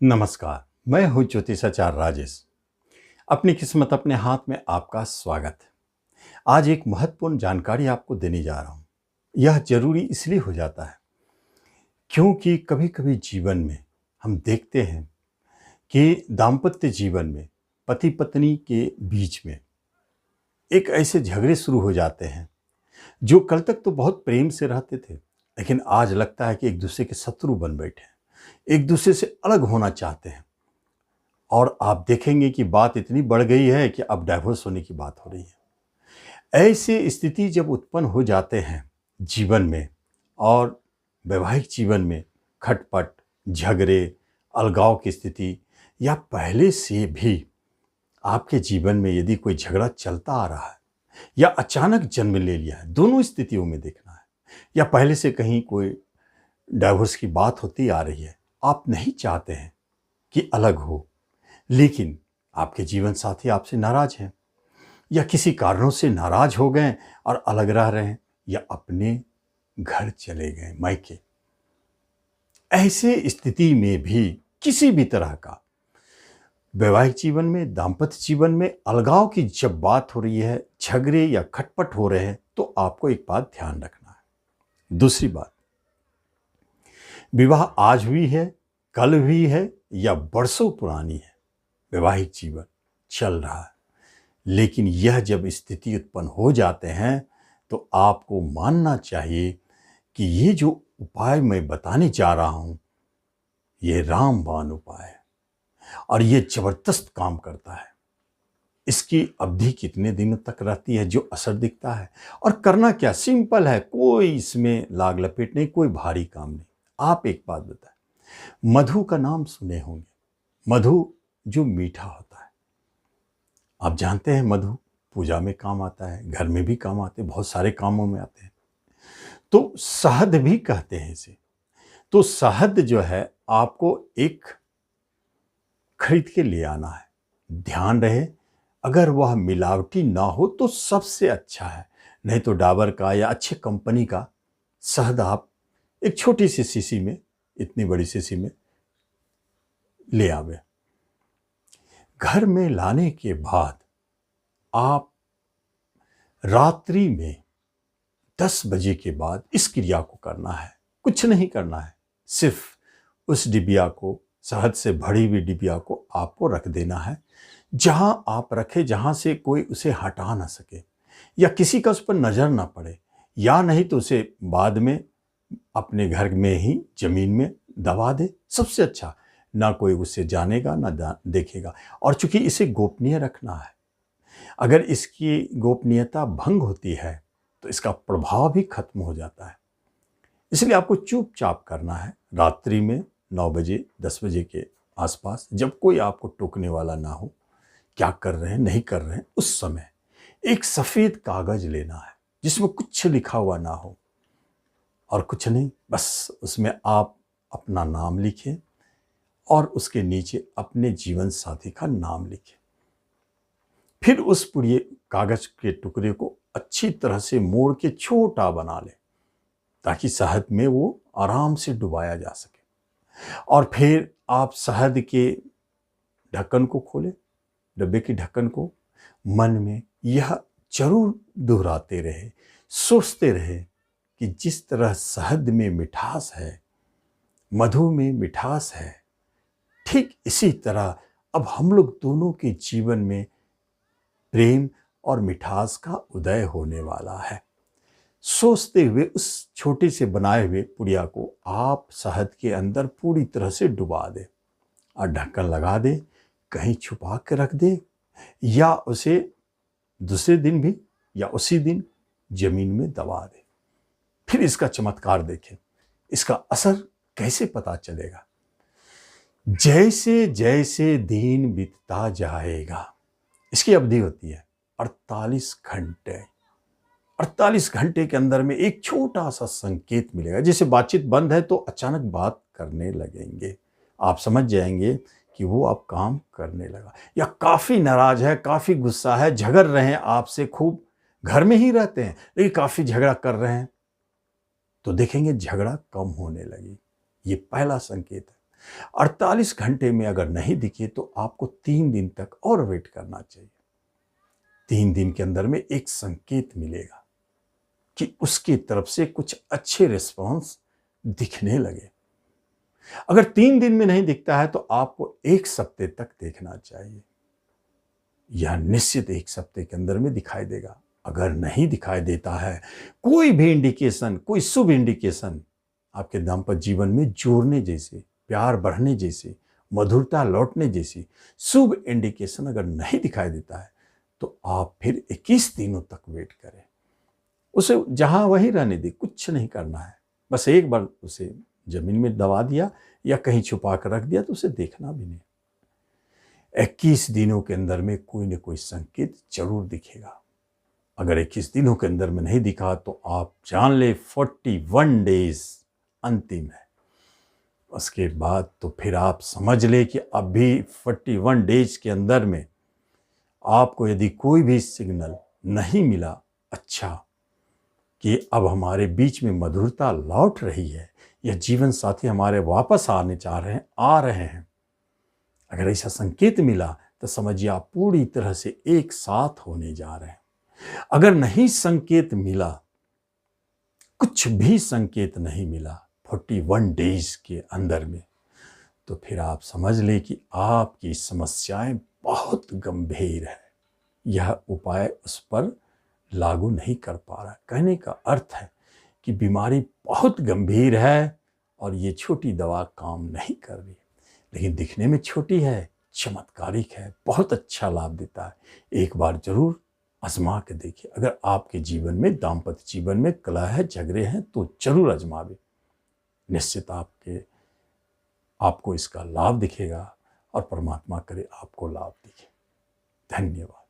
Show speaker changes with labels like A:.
A: नमस्कार। मैं हूँ ज्योतिषाचार्य राजेश। अपनी किस्मत अपने हाथ में आपका स्वागत है। आज एक महत्वपूर्ण जानकारी आपको देने जा रहा हूँ। यह जरूरी इसलिए हो जाता है क्योंकि कभी कभी जीवन में हम देखते हैं कि दाम्पत्य जीवन में पति पत्नी के बीच में एक ऐसे झगड़े शुरू हो जाते हैं जो कल तक तो बहुत प्रेम से रहते थे, लेकिन आज लगता है कि एक दूसरे के शत्रु बन बैठे हैं, एक दूसरे से अलग होना चाहते हैं। और आप देखेंगे कि बात इतनी बढ़ गई है कि अब डाइवोर्स होने की बात हो रही है। ऐसी स्थिति जब उत्पन्न हो जाते हैं जीवन में और वैवाहिक जीवन में खटपट, झगड़े, अलगाव की स्थिति, या पहले से भी आपके जीवन में यदि कोई झगड़ा चलता आ रहा है या अचानक जन्म ले लिया है, दोनों स्थितियों में देखना है, या पहले से कहीं कोई डाइवोर्स की बात होती आ रही है, आप नहीं चाहते हैं कि अलग हो, लेकिन आपके जीवन साथी आपसे नाराज हैं या किसी कारणों से नाराज हो गए और अलग रह रहे हैं या अपने घर चले गए मायके। ऐसे स्थिति में भी किसी भी तरह का वैवाहिक जीवन में, दाम्पत्य जीवन में अलगाव की जब बात हो रही है, झगड़े या खटपट हो रहे हैं, तो आपको एक बात ध्यान रखना है। दूसरी बात, विवाह आज हुई है, कल हुई है या बरसों पुरानी है, वैवाहिक जीवन चल रहा है, लेकिन यह जब स्थिति उत्पन्न हो जाते हैं तो आपको मानना चाहिए कि ये जो उपाय मैं बताने जा रहा हूं, ये रामबाण उपाय है और ये जबरदस्त काम करता है। इसकी अवधि कितने दिनों तक रहती है, जो असर दिखता है, और करना क्या सिंपल है, कोई इसमें लाग लपेट नहीं, कोई भारी काम नहीं। आप एक बात बताएं, मधु का नाम सुने होंगे। मधु जो मीठा होता है, आप जानते हैं मधु पूजा में काम आता है, घर में भी काम आते हैं, बहुत सारे कामों में आते हैं। तो शहद भी कहते हैं इसे। तो शहद जो है आपको एक खरीद के ले आना है। ध्यान रहे, अगर वह मिलावटी ना हो तो सबसे अच्छा है, नहीं तो डाबर का या अच्छे कंपनी का शहद आप एक छोटी सी शीशी में, इतनी बड़ी शीशी में ले आवे। घर में लाने के बाद आप रात्रि में 10 बजे के बाद इस क्रिया को करना है। कुछ नहीं करना है, सिर्फ उस डिबिया को, शहद से भरी हुई डिबिया को आपको रख देना है जहां आप रखे, जहां से कोई उसे हटा ना सके या किसी का उस पर नजर ना पड़े, या नहीं तो उसे बाद में अपने घर में ही जमीन में दबा दे, सबसे अच्छा। ना कोई उसे जानेगा ना देखेगा। और चूंकि इसे गोपनीय रखना है, अगर इसकी गोपनीयता भंग होती है तो इसका प्रभाव भी खत्म हो जाता है। इसलिए आपको चुपचाप करना है। रात्रि में 9 बजे 10 बजे के आसपास, जब कोई आपको टोकने वाला ना हो, क्या कर रहे हैं नहीं कर रहे हैं, उस समय एक सफेद कागज लेना है जिसमें कुछ लिखा हुआ ना हो और कुछ नहीं, बस उसमें आप अपना नाम लिखें और उसके नीचे अपने जीवन साथी का नाम लिखें। फिर उस पूरे कागज के टुकड़े को अच्छी तरह से मोड़ के छोटा बना लें ताकि शहद में वो आराम से डुबाया जा सके। और फिर आप शहद के ढक्कन को खोलें, डब्बे के ढक्कन को, मन में यह जरूर दोहराते रहे, सोचते रहे कि जिस तरह शहद में मिठास है, मधु में मिठास है, ठीक इसी तरह अब हम लोग दोनों के जीवन में प्रेम और मिठास का उदय होने वाला है। सोचते हुए उस छोटे से बनाए हुए पुड़िया को आप शहद के अंदर पूरी तरह से डुबा दें और ढक्कन लगा दें, कहीं छुपा के रख दें, या उसे दूसरे दिन भी या उसी दिन जमीन में दबा दें। फिर इसका चमत्कार देखें, इसका असर कैसे पता चलेगा। जैसे जैसे दिन बीतता जाएगा, इसकी अवधि होती है 48 घंटे। 48 घंटे के अंदर में एक छोटा सा संकेत मिलेगा। जैसे बातचीत बंद है तो अचानक बात करने लगेंगे, आप समझ जाएंगे कि वो अब काम करने लगा। या काफ़ी नाराज है, काफ़ी गुस्सा है, झगड़ रहे हैं आपसे खूब, घर में ही रहते हैं लेकिन काफ़ी झगड़ा कर रहे हैं, तो देखेंगे झगड़ा कम होने लगी। ये पहला संकेत है। 48 घंटे में अगर नहीं दिखे तो आपको 3 दिन तक और वेट करना चाहिए। 3 दिन के अंदर में एक संकेत मिलेगा कि उसकी तरफ से कुछ अच्छे रिस्पॉन्स दिखने लगे। अगर 3 दिन में नहीं दिखता है तो आपको 1 सप्ते तक देखना चाहिए। यह निश्चित 1 सप्ते के अंदर में दिखाई देगा। अगर नहीं दिखाई देता है कोई भी इंडिकेशन, कोई शुभ इंडिकेशन आपके दाम्पत्य जीवन में जोड़ने जैसे, प्यार बढ़ने जैसे, मधुरता लौटने जैसी शुभ इंडिकेशन अगर नहीं दिखाई देता है तो आप फिर 21 दिनों तक वेट करें। उसे जहां वहीं रहने दे, कुछ नहीं करना है। बस एक बार उसे जमीन में दबा दिया या कहीं छुपा कर रख दिया तो उसे देखना भी नहीं। 21 दिनों के अंदर में कोई न कोई संकेत जरूर दिखेगा। अगर 21 दिनों के अंदर में नहीं दिखा तो आप जान ले 41 डेज अंतिम है। उसके बाद तो फिर आप समझ ले कि अभी 41 डेज के अंदर में आपको यदि कोई भी सिग्नल नहीं मिला अच्छा कि अब हमारे बीच में मधुरता लौट रही है या जीवन साथी हमारे वापस आने चाह रहे हैं, आ रहे हैं, अगर ऐसा संकेत मिला तो समझिए आप पूरी तरह से एक साथ होने जा रहे हैं। अगर नहीं संकेत मिला, कुछ भी संकेत नहीं मिला 41 डेज के अंदर में, तो फिर आप समझ ले कि आपकी समस्याएं बहुत गंभीर है। यह उपाय उस पर लागू नहीं कर पा रहा। कहने का अर्थ है कि बीमारी बहुत गंभीर है और ये छोटी दवा काम नहीं कर रही, लेकिन दिखने में छोटी है, चमत्कारिक है, बहुत अच्छा लाभ देता है। एक बार जरूर आजमा के देखिए। अगर आपके जीवन में, दाम्पत्य जीवन में कलह है, झगड़े हैं तो जरूर आजमावे। निश्चित आपको इसका लाभ दिखेगा और परमात्मा करे आपको लाभ दिखे। धन्यवाद।